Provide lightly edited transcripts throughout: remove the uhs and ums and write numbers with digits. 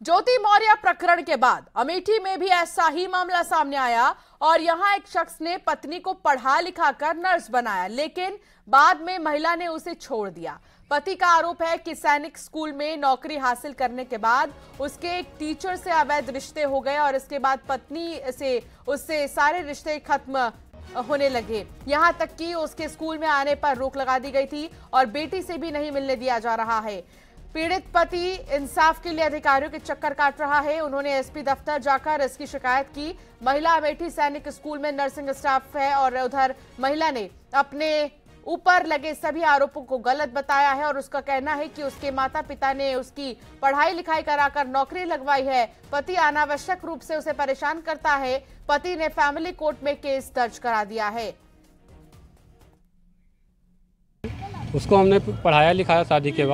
ज्योति मौर्य प्रकरण के बाद अमेठी में भी ऐसा ही मामला सामने आया और यहां एक शख्स ने पत्नी को पढ़ा लिखा कर नर्स बनाया, लेकिन बाद में महिला ने उसे छोड़ दिया। पति का आरोप है कि सैनिक स्कूल में नौकरी हासिल करने के बाद उसके एक टीचर से अवैध रिश्ते हो गए और इसके बाद पत्नी से उससे सारे रिश्ते खत्म होने लगे। यहां तक कि उसके स्कूल में आने पर रोक लगा दी गई थी और बेटी से भी नहीं मिलने दिया जा रहा है। पीड़ित पति इंसाफ के लिए अधिकारियों के चक्कर काट रहा है। उन्होंने एसपी दफ्तर जाकर इसकी शिकायत की। महिला अमेठी सैनिक स्कूल में नर्सिंग स्टाफ है और उधर महिला ने अपने ऊपर लगे सभी आरोपों को गलत बताया है और उसका कहना है कि उसके माता पिता ने उसकी पढ़ाई लिखाई कराकर नौकरी लगवाई है। पति अनावश्यक रूप से उसे परेशान करता है। पति ने फैमिली कोर्ट में केस दर्ज करा दिया है। उसको हमने पढ़ाया लिखाया शादी के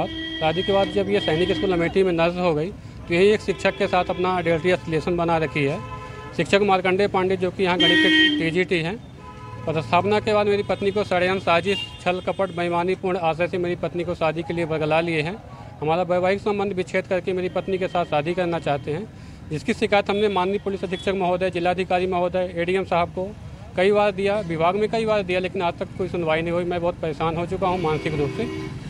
बाद जब ये सैनिक स्कूल अमेठी में नर्स हो गई तो यही एक शिक्षक के साथ अपना अडल्ट्री रिलेशन बना रखी है। शिक्षक मार्कंडेय पांडे जो कि यहाँ गणित के टीजीटी हैं। पदस्थापना के बाद मेरी पत्नी को षड्यंत्र, साजिश, छल कपट, बेईमानीपूर्ण आशय से मेरी पत्नी को शादी के लिए बगला लिए हैं। हमारा वैवाहिक संबंध विच्छेद करके मेरी पत्नी के साथ शादी करना चाहते हैं, जिसकी शिकायत हमने माननीय पुलिस अधीक्षक महोदय, जिलाधिकारी महोदय, एडीएम साहब को कई बार दिया, विभाग में कई बार दिया, लेकिन आज तक कोई सुनवाई नहीं हुई। मैं बहुत परेशान हो चुका हूँ मानसिक रूप से।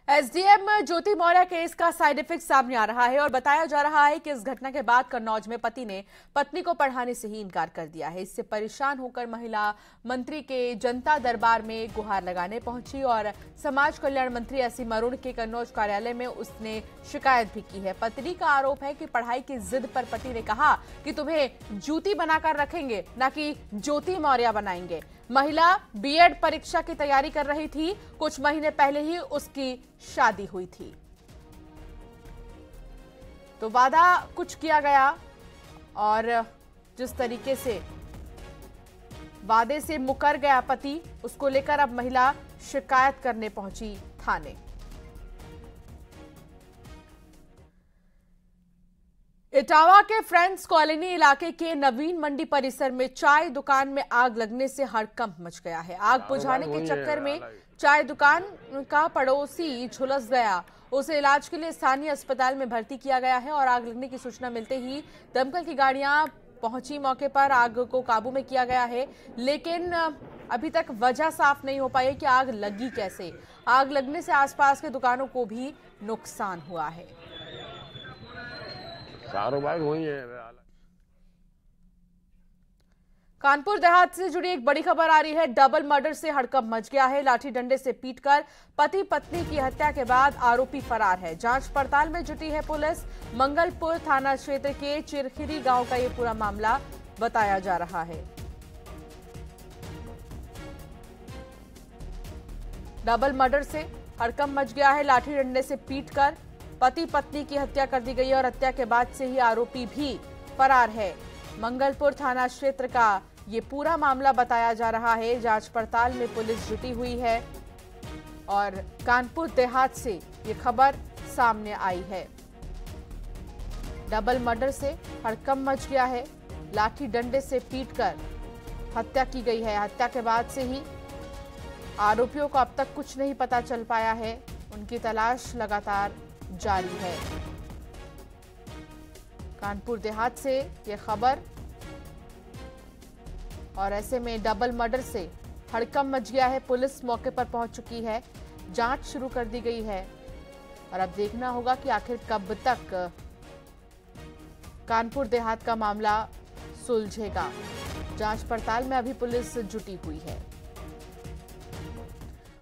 एसडीएम ज्योति मौर्य केस का साइड इफेक्ट सामने आ रहा है और बताया जा रहा है कि इस घटना के बाद कन्नौज में पति ने पत्नी को पढ़ाने से ही इनकार कर दिया है। इससे परेशान होकर महिला मंत्री के जनता दरबार में गुहार लगाने पहुंची और समाज कल्याण मंत्री एससी अरुण के कन्नौज कार्यालय में उसने शिकायत भी की है। पत्नी का आरोप है कि पढ़ाई की जिद पर पति ने कहा कि तुम्हें जूती बनाकर रखेंगे, न कि ज्योति मौर्य बनाएंगे। महिला बीएड परीक्षा की तैयारी कर रही थी। कुछ महीने पहले ही उसकी शादी हुई थी, तो वादा कुछ किया गया और जिस तरीके से वादे से मुकर गया पति, उसको लेकर अब महिला शिकायत करने पहुंची थाने। इटावा के फ्रेंड्स कॉलोनी इलाके के नवीन मंडी परिसर में चाय दुकान में आग लगने से हड़कंप मच गया है। आग बुझाने के चक्कर में चाय दुकान का पड़ोसी झुलस गया। उसे इलाज के लिए स्थानीय अस्पताल में भर्ती किया गया है और आग लगने की सूचना मिलते ही दमकल की गाड़ियां पहुंची। मौके पर आग को काबू में किया गया है, लेकिन अभी तक वजह साफ नहीं हो पाई है कि आग लगी कैसे। आग लगने से आसपास के दुकानों को भी नुकसान हुआ है। कानपुर देहात से जुड़ी एक बड़ी खबर आ रही है। डबल मर्डर से हड़कंप मच गया है। लाठी डंडे से पीटकर पति पत्नी की हत्या के बाद आरोपी फरार है। जांच पड़ताल में जुटी है पुलिस। मंगलपुर थाना क्षेत्र के चिरखिरी गांव का यह पूरा मामला बताया जा रहा है। डबल मर्डर से हड़कंप मच गया है। लाठी डंडे से पीटकर पति पत्नी की हत्या कर दी गई है और हत्या के बाद से ही आरोपी भी फरार है। मंगलपुर थाना क्षेत्र का ये पूरा मामला बताया जा रहा है। जांच पड़ताल में पुलिस जुटी हुई है और कानपुर देहात से ये खबर सामने आई है। डबल मर्डर से हड़कंप मच गया है। लाठी डंडे से पीटकर हत्या की गई है। हत्या के बाद से ही आरोपियों को अब तक कुछ नहीं पता चल पाया है। उनकी तलाश लगातार जारी है। कानपुर देहात से यह खबर और ऐसे में डबल मर्डर से हड़कंप मच गया है। पुलिस मौके पर पहुंच चुकी है। जांच शुरू कर दी गई है और अब देखना होगा कि आखिर कब तक कानपुर देहात का मामला सुलझेगा। जांच पड़ताल में अभी पुलिस जुटी हुई है।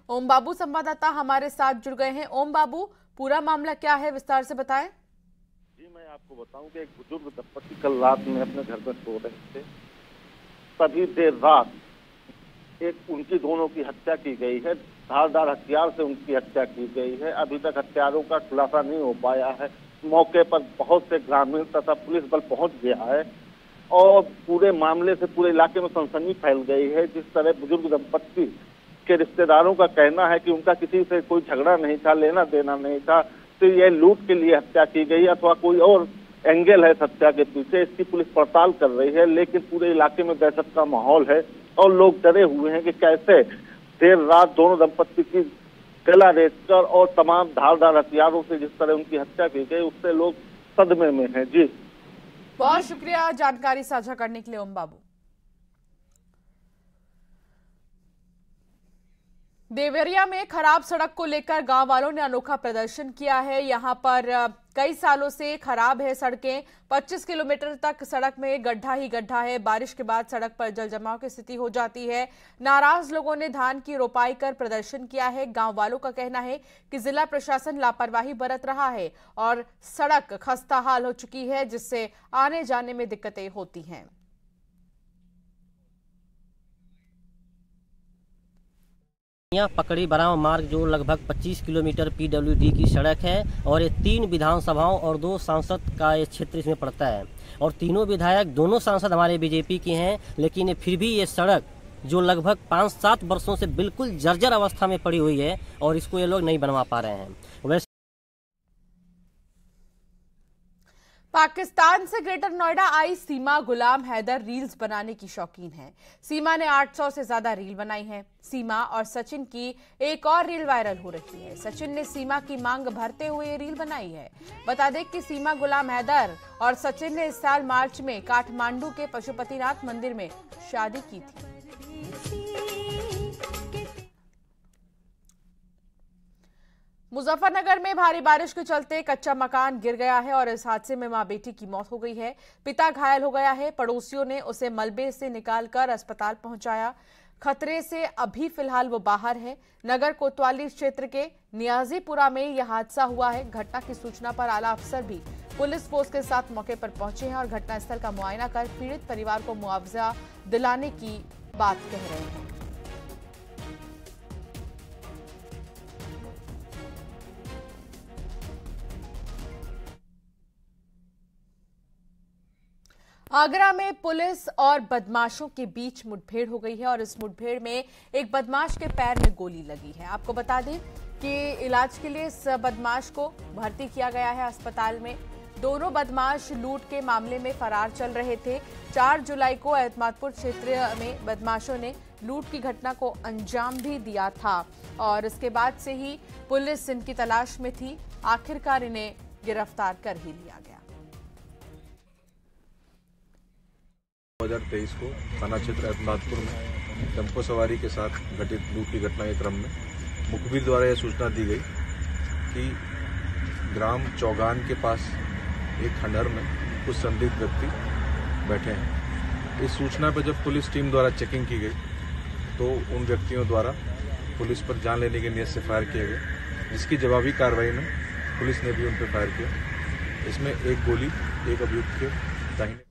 ओम बाबू संवाददाता हमारे साथ जुड़ गए हैं। ओम बाबू, पूरा मामला क्या है, विस्तार से बताएं। जी, मैं आपको बताऊं कि एक बुजुर्ग दंपति कल रात में अपने घर पर सो रहे थे, तभी देर रात एक उनकी दोनों की हत्या की गई है। धारदार हथियार से उनकी हत्या की गई है। अभी तक हत्यारों का खुलासा नहीं हो पाया है। मौके पर बहुत से ग्रामीण तथा पुलिस बल पहुंच गया है और पूरे मामले से पूरे इलाके में सनसनी फैल गई है। जिस तरह बुजुर्ग दंपति के रिश्तेदारों का कहना है कि उनका किसी से कोई झगड़ा नहीं था, लेना देना नहीं था, तो यह लूट के लिए हत्या की गई अथवा कोई और एंगल है हत्या के पीछे, इसकी पुलिस पड़ताल कर रही है। लेकिन पूरे इलाके में दहशत का माहौल है और लोग डरे हुए हैं कि कैसे देर रात दोनों दंपत्ति की ठेला रेतकर और तमाम धारदार हथियारों से जिस तरह उनकी हत्या की गई, उससे लोग सदमे में हैं। जी, बहुत शुक्रिया जानकारी साझा करने के लिए ओम बाबू। देवरिया में खराब सड़क को लेकर गांव वालों ने अनोखा प्रदर्शन किया है। यहां पर कई सालों से खराब है सड़कें, 25 किलोमीटर तक सड़क में गड्ढा ही गड्ढा है। बारिश के बाद सड़क पर जल जमाव की स्थिति हो जाती है। नाराज लोगों ने धान की रोपाई कर प्रदर्शन किया है। गांव वालों का कहना है कि जिला प्रशासन लापरवाही बरत रहा है और सड़क खस्ता हाल हो चुकी है, जिससे आने जाने में दिक्कतें होती हैं। यहाँ पकड़ी बराव मार्ग जो लगभग 25 किलोमीटर पीडब्ल्यूडी की सड़क है और ये 3 विधानसभाओं और 2 सांसद का ये क्षेत्र इसमें पड़ता है और तीनों विधायक, दोनों सांसद हमारे बीजेपी के हैं, लेकिन फिर भी ये सड़क जो लगभग 5-7 वर्षों से बिल्कुल जर्जर अवस्था में पड़ी हुई है और इसको ये लोग नहीं बनवा पा रहे हैं। वैसे पाकिस्तान से ग्रेटर नोएडा आई सीमा गुलाम हैदर रील्स बनाने की शौकीन है। सीमा ने 800 से ज्यादा रील बनाई है। सीमा और सचिन की एक और रील वायरल हो रही है। सचिन ने सीमा की मांग भरते हुए रील बनाई है। बता दें कि सीमा गुलाम हैदर और सचिन ने इस साल मार्च में काठमांडू के पशुपतिनाथ मंदिर में शादी की थी। मुजफ्फरनगर में भारी बारिश के चलते कच्चा मकान गिर गया है और इस हादसे में मां बेटी की मौत हो गई है। पिता घायल हो गया है। पड़ोसियों ने उसे मलबे से निकालकर अस्पताल पहुंचाया। खतरे से अभी फिलहाल वो बाहर है। नगर कोतवाली क्षेत्र के नियाजीपुरा में यह हादसा हुआ है। घटना की सूचना पर आला अफसर भी पुलिस फोर्स के साथ मौके पर पहुंचे हैं और घटनास्थल का मुआयना कर पीड़ित परिवार को मुआवजा दिलाने की बात कह रहे हैं। आगरा में पुलिस और बदमाशों के बीच मुठभेड़ हो गई है और इस मुठभेड़ में एक बदमाश के पैर में गोली लगी है। आपको बता दें कि इलाज के लिए इस बदमाश को भर्ती किया गया है अस्पताल में। दोनों बदमाश लूट के मामले में फरार चल रहे थे। 4 जुलाई को एतमादपुर क्षेत्र में बदमाशों ने लूट की घटना को अंजाम भी दिया था और इसके बाद से ही पुलिस इनकी तलाश में थी। आखिरकार इन्हें गिरफ्तार कर ही लिया गया। 2023 को थाना क्षेत्र एतमादपुर में टेम्पो सवारी के साथ घटित लूट की घटना के क्रम में मुखबिर द्वारा यह सूचना दी गई कि ग्राम चौगान के पास एक खंडहर में कुछ संदिग्ध व्यक्ति बैठे हैं। इस सूचना पर जब पुलिस टीम द्वारा चेकिंग की गई तो उन व्यक्तियों द्वारा पुलिस पर जान लेने की नीयत से फायर किए गए, जिसकी जवाबी कार्रवाई में पुलिस ने भी उन पर फायर किया। इसमें एक गोली एक अभियुक्त के दाहिने।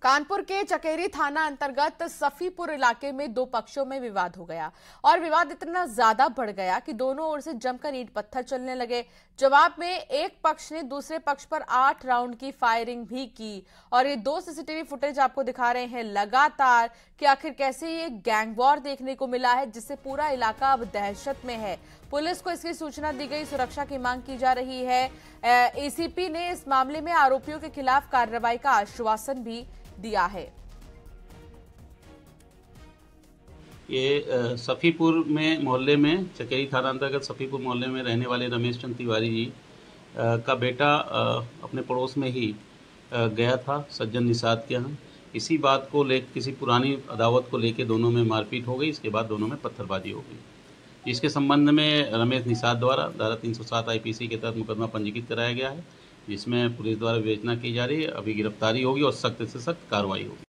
कानपुर के चकेरी थाना अंतर्गत सफीपुर इलाके में 2 पक्षों में विवाद हो गया और विवाद इतना ज्यादा बढ़ गया कि दोनों ओर से जमकर ईंट पत्थर चलने लगे। जवाब में एक पक्ष ने दूसरे पक्ष पर 8 राउंड की फायरिंग भी की और ये 2 सीसीटीवी फुटेज आपको दिखा रहे हैं लगातार कि आखिर कैसे ये गैंग वॉर देखने को मिला है, जिससे पूरा इलाका अब दहशत में है। पुलिस को इसकी सूचना दी गई, सुरक्षा की मांग की जा रही है। एसीपी ने इस मामले में आरोपियों के खिलाफ कार्रवाई का आश्वासन भी दिया है। ये सफीपुर में मोहल्ले में, चकेरी थाना अंतर्गत सफीपुर मोहल्ले में रहने वाले रमेश चंद्र तिवारी जी का बेटा अपने पड़ोस में ही गया था सज्जन निषाद के यहाँ। इसी बात को लेकर, किसी पुरानी अदावत को लेकर दोनों में मारपीट हो गई। इसके बाद दोनों में पत्थरबाजी हो गई। इसके संबंध में रमेश निषाद द्वारा धारा 307 आईपीसी के तहत मुकदमा पंजीकृत कराया गया है, जिसमें पुलिस द्वारा विवेचना की जा रही है। अभी गिरफ्तारी होगी और सख्त से सख्त कार्रवाई होगी।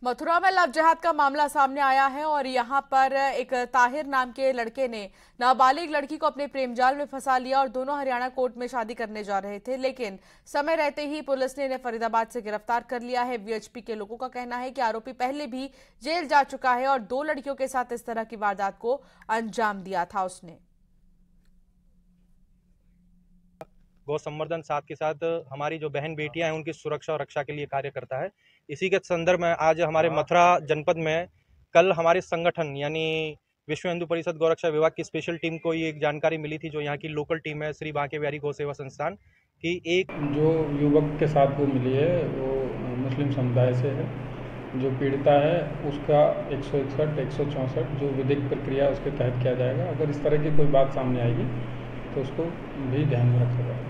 मथुरा में लव जिहाद का मामला सामने आया है और यहां पर एक ताहिर नाम के लड़के ने नाबालिग लड़की को अपने प्रेम जाल में फंसा लिया और दोनों हरियाणा कोर्ट में शादी करने जा रहे थे, लेकिन समय रहते ही पुलिस ने इन्हें फरीदाबाद से गिरफ्तार कर लिया है। वीएचपी के लोगों का कहना है कि आरोपी पहले भी जेल जा चुका है और 2 लड़कियों के साथ इस तरह की वारदात को अंजाम दिया था उसने। गौ संवर्धन साथ के साथ हमारी जो बहन बेटियां हैं उनकी सुरक्षा और रक्षा के लिए कार्य करता है। इसी के संदर्भ में आज हमारे मथुरा जनपद में कल हमारे संगठन यानी विश्व हिंदू परिषद गौरक्षा विभाग की स्पेशल टीम को ये एक जानकारी मिली थी, जो यहाँ की लोकल टीम है श्री बांके बिहारी गौ सेवा संस्थान की, एक जो युवक के साथ वो मिली है वो मुस्लिम समुदाय से है जो पीड़िता है उसका 161, 164 जो विधिक प्रक्रिया उसके तहत किया जाएगा। अगर इस तरह की कोई बात सामने आएगी तो उसको भी ध्यान में रखा जाएगा।